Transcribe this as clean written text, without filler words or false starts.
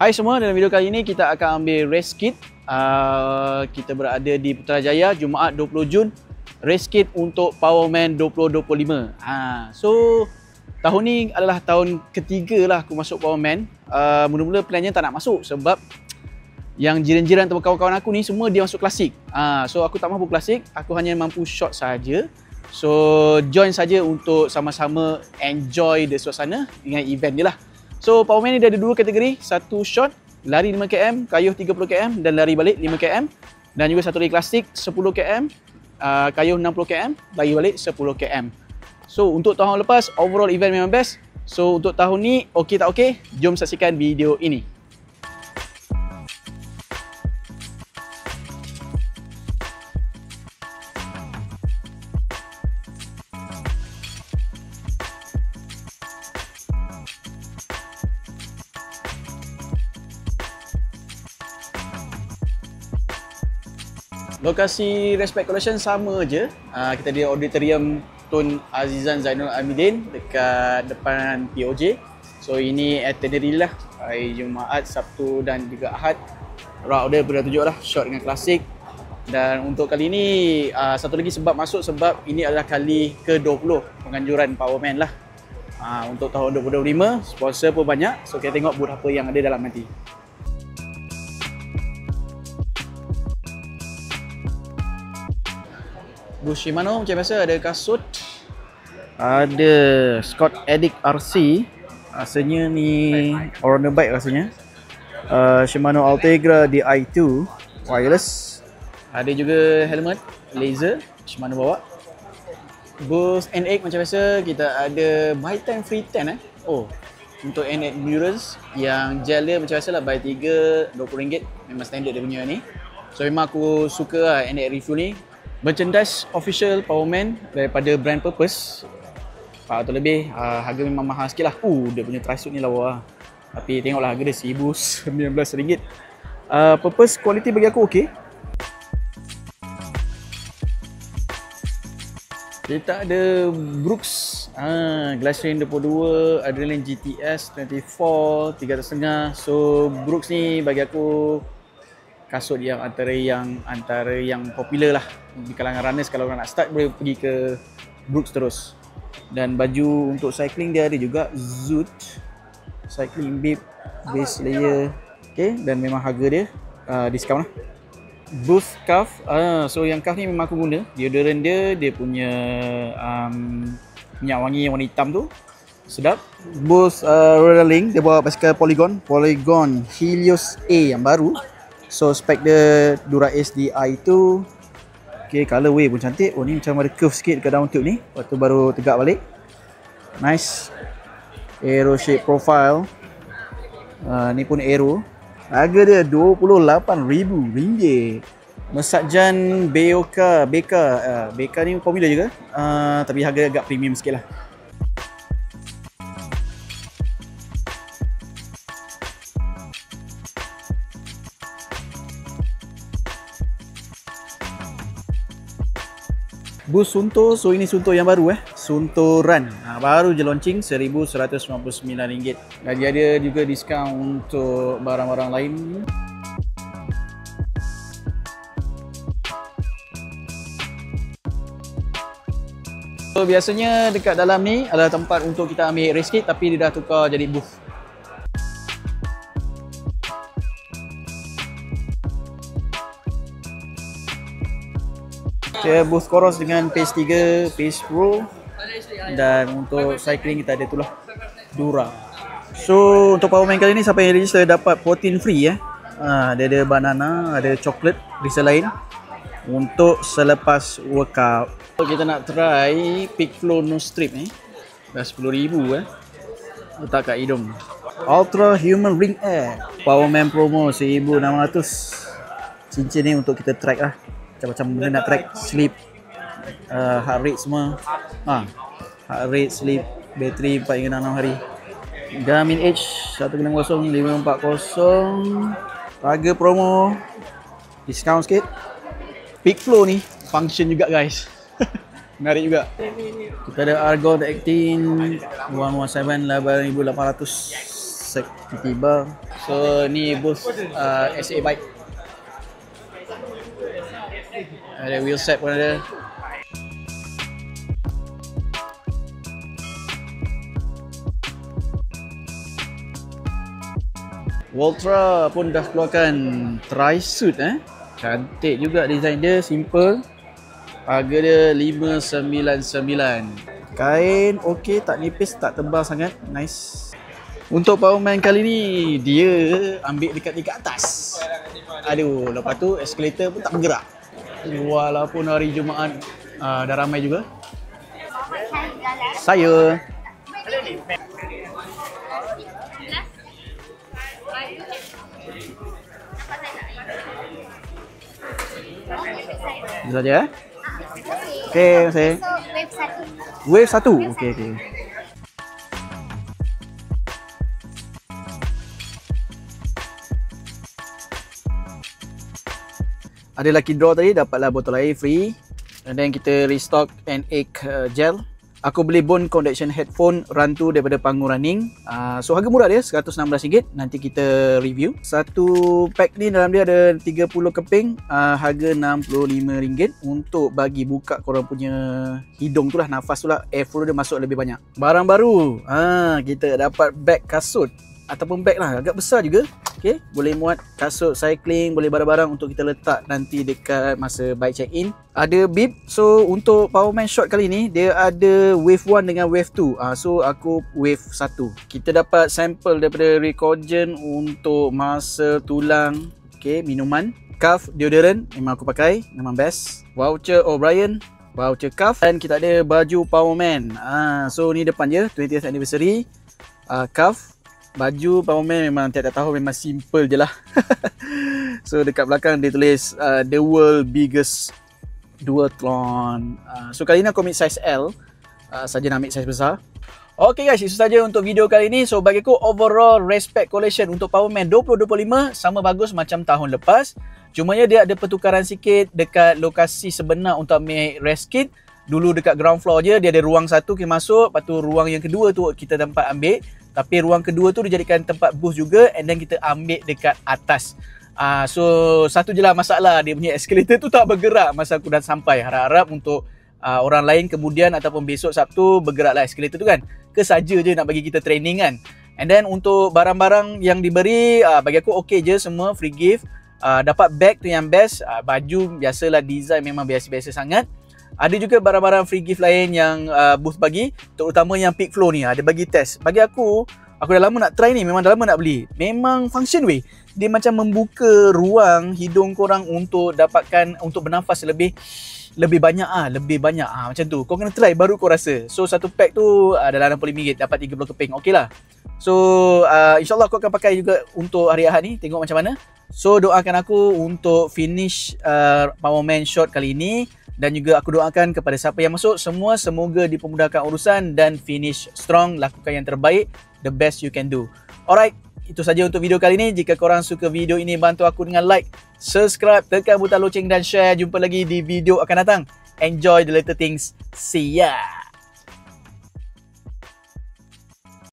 Hai semua, dalam video kali ini kita akan ambil race kit. Kita berada di Putrajaya, Jumaat 20 Jun. Race kit untuk Powerman 2025. So, tahun ni adalah tahun ketiga lah aku masuk Powerman. Mula-mula plannya tak nak masuk sebab yang jiran-jiran atau kawan-kawan aku ni semua dia masuk klasik. So, aku tak mampu klasik, aku hanya mampu short saja. So, join saja untuk sama-sama enjoy the suasana dengan event je lah. So, Powerman ni dia ada dua kategori, satu short, lari 5km, kayuh 30km dan lari balik 5km. Dan juga satu lagi klasik 10km, kayuh 60km, lari balik 10km. So, untuk tahun lepas, overall event memang best. So, untuk tahun ni, okey tak okey? Jom saksikan video ini. Lokasi Respect Collection sama je. Kita di Auditorium Tun Azizan Zainul Abidin dekat depan POJ. So ini itinerary lah. Hari Jumaat, Sabtu dan juga Ahad. Route order pun dah tunjuk lah. Short dengan klasik. Dan untuk kali ni satu lagi sebab masuk sebab ini adalah kali ke-20 penganjuran Powerman lah. Untuk tahun 2025 sponsor pun banyak. So kita tengok booth apa yang ada dalam nanti. Booth Shimano macam biasa ada kasut. Ada Scott Addict RC. Rasanya ni on the bike rasanya. Shimano Ultegra Di2 wireless. Ada juga helmet laser Shimano bawa. Booth N8 macam biasa kita ada buy 10 free 10 untuk N8 Endurance yang gel dia macam biasa lah, buy 3 RM20. Memang standard dia punya ni. So memang aku suka lah N8 review ni. Merchandise official Powerman daripada brand Purpose. Atau lebih harga memang mahal sikit lah. Dia punya tri-suit ni lawa. Tapi tengoklah harga dia RM19. Purpose quality bagi aku okey. Kita ada Brooks Glacier 22, Adrenaline GTS 24, 3.5. So Brooks ni bagi aku kasut yang antara yang popular lah di kalangan runners. Kalau orang nak start boleh pergi ke Brooks terus. Dan baju untuk cycling dia ada juga Zoot Cycling Bib base layer. Okay, dan memang harga dia discount lah. Booth Cuff, so yang cuff ni memang aku guna. Deodorant dia punya minyak wangi yang warna hitam tu sedap. Booth Roller Link, dia bawa basikal Polygon Helios A yang baru. So spek dia Dura S Di2. Okay, colorway pun cantik. Ni macam ada curve sikit dekat down tube ni. Lepas tu baru tegak balik. Nice. Aero shape profile. Ni pun aero. Harga dia RM28,000. Mesakjan Beka ni popular juga. Tapi harga agak premium sikit lah. Booth Sunto, so ini Sunto yang baru Sunto Run. Baru je launching RM1,199. Lagi ada juga diskaun untuk barang-barang lain. So biasanya dekat dalam ni adalah tempat untuk kita ambil race kit, tapi dia dah tukar jadi booth. Okay, booth Coros dengan Pace 3, Pace Pro. Dan untuk cycling kita ada itulah Dura. So untuk Powerman kali ni siapa yang register dapat protein free dia ada banana, ada coklat, research lain untuk selepas workout. So, kita nak try Peak Flow No Strip ni. Dah RM10,000 letak kat hidung. Ultra Human Ring Air Powerman promo RM1,600. Cincin ni untuk kita track lah. Macam-macam benda nak track, sleep, heart rate semua. Heart rate, sleep, bateri 4 hingga 6 hari. Garmin Edge 160540. Harga promo, discount sikit. Peak Flow ni function juga guys. Menarik juga. Kita ada Argon Actin 117 8,800 sek tiba. So ni booth SA bike. Ada wheel set pun ada. Voltra pun dah keluarkan tri-suit Cantik juga design dia, simple. Harga dia 599. Kain okey, tak nipis, tak tebal sangat. Nice. Untuk Powerman kali ni dia ambil dekat atas. Aduh, lepas tu eskalator pun tak bergerak. Walaupun hari Jumaat dah ramai juga. Saya itu saja Okey, terima kasih. So, Wave 1. Okey. Ada lucky draw tadi, dapatlah botol air free. And then kita restock an egg gel. Aku beli bone conduction headphone run tu daripada Panggung Running. So harga murah dia, RM116. Nanti kita review. Satu pack ni dalam dia ada 30 keping, harga RM65 untuk bagi buka korang punya hidung tu lah, nafas tu lah, airflow dia masuk lebih banyak. Barang baru, kita dapat beg kasut ataupun beg lah, agak besar juga. Okay, boleh muat kasut cycling, boleh barang-barang untuk kita letak nanti dekat masa bike check-in. Ada bib. So untuk Powerman short kali ni dia ada wave 1 dengan wave 2. So aku wave 1. Kita dapat sampel daripada Recogen untuk masa tulang. Okay, minuman. Cuff deodorant memang aku pakai, memang best. Voucher O'Brien, voucher cuff. Dan kita ada baju Powerman. So ni depan je 20th anniversary. Cuff. Baju Powerman memang tiap-tiap tahun memang simple je lah. So dekat belakang dia tulis the world biggest duathlon. So kali ni aku ambil size L, saja nak ambil size besar. Okay guys, itu saja untuk video kali ni. So bagi aku overall Respect Collection untuk Powerman 2025 sama bagus macam tahun lepas. Cumanya dia ada pertukaran sikit dekat lokasi sebenar untuk ambil rest kit. Dulu dekat ground floor je, dia ada ruang satu kita masuk, lepas tu ruang yang kedua tu kita tempat ambil. Tapi ruang kedua tu dijadikan tempat booth juga, and then kita ambil dekat atas. So satu je lah masalah, dia punya escalator tu tak bergerak masa aku dah sampai. Harap-harap untuk orang lain kemudian ataupun besok Sabtu bergeraklah escalator tu kan. Kesaja je nak bagi kita training kan. And then untuk barang-barang yang diberi, bagi aku okey je semua, free gift. Dapat bag tu yang best. Baju biasalah, design memang biasa-biasa sangat. Ada juga barang-barang free gift lain yang booth bagi, terutama yang peak flow ni, dia bagi test. Bagi aku dah lama nak try ni, memang dah lama nak beli. Memang function weh. Dia macam membuka ruang hidung korang untuk dapatkan, untuk bernafas lebih banyak macam tu. Kau kena try baru kau rasa. So satu pack tu dalam RM60, dapat 30 keping. Okey lah. So insyaAllah aku akan pakai juga untuk hari Ahad ni, tengok macam mana. So doakan aku untuk finish Powerman short kali ini. Dan juga aku doakan kepada siapa yang masuk, semua semoga dipermudahkan urusan dan finish strong, lakukan yang terbaik, the best you can do. Alright, itu saja untuk video kali ini. Jika korang suka video ini, bantu aku dengan like, subscribe, tekan butang loceng dan share. Jumpa lagi di video akan datang. Enjoy the little things. See ya!